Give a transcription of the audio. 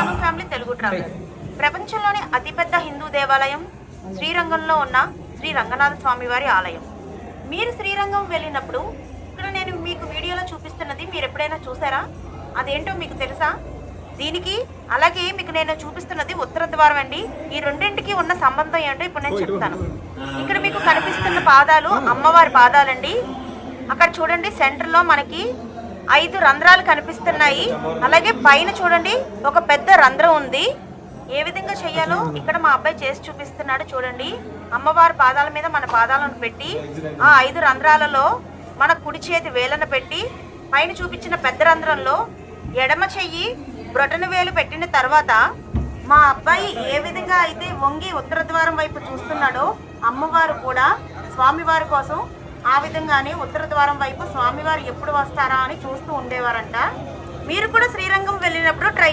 Bhanu family Telugu travel. ప్రపంచంలోని అతిపెద్ద హిందూ దేవాలయం శ్రీరంగంలో ఉన్న శ్రీ రంగనాథ స్వామి వారి ఆలయం. మీరు శ్రీరంగం వెళ్ళినప్పుడు ఇక్కడ నేను మీకు వీడియోలో చూపిస్తున్నది మీరు ఎప్పుడైనా చూసారా? అదేంటో మీకు తెలుసా? దీనికి అలాగే మీకు నేను చూపిస్తున్నది ఉత్తర ద్వారం అండి. ఈ రెండింటికి ఉన్న సంబంధం ఏంటో ఇప్పుడు నేను చెప్తాను. ఇక్కడ మీకు కనిపిస్తున్న పాదాలు అమ్మవారి పాదాలండి. అక్కడ చూడండి, సెంటర్లో మనకి 5 రంధ్రాలు కనిపిస్తున్నాయి. అలాగే పైన చూడండి ఒక పెద్ద రంధ్రం ఉంది. ఏ విధంగా చేయాలో ఇక్కడ మా అబ్బాయి చేసి చూపిస్తున్నాడు. చూడండి, అమ్మవారి పాదాల మీద మన పాదాలను పెట్టి ఆ 5 రంధ్రాలలో మన కుడి చేతి వేలను పెట్టి పైన చూపించిన పెద్ద రంధ్రంలో ఎడమ చెయ్యి బ్రొటన వేలు పెట్టిన తర్వాత మా అబ్బాయి ఏ విధంగా అయితే వంగి ఉత్తర ద్వారం వైపు చూస్తున్నాడో అమ్మవారు కూడా స్వామివారి కోసం ఆ విధంగానే ఉత్తర ద్వారం వైపు స్వామివారు ఎప్పుడు వస్తారా అని చూస్తూ ఉండేవారంట. మీరు కూడా శ్రీరంగం వెళ్ళినప్పుడు ట్రై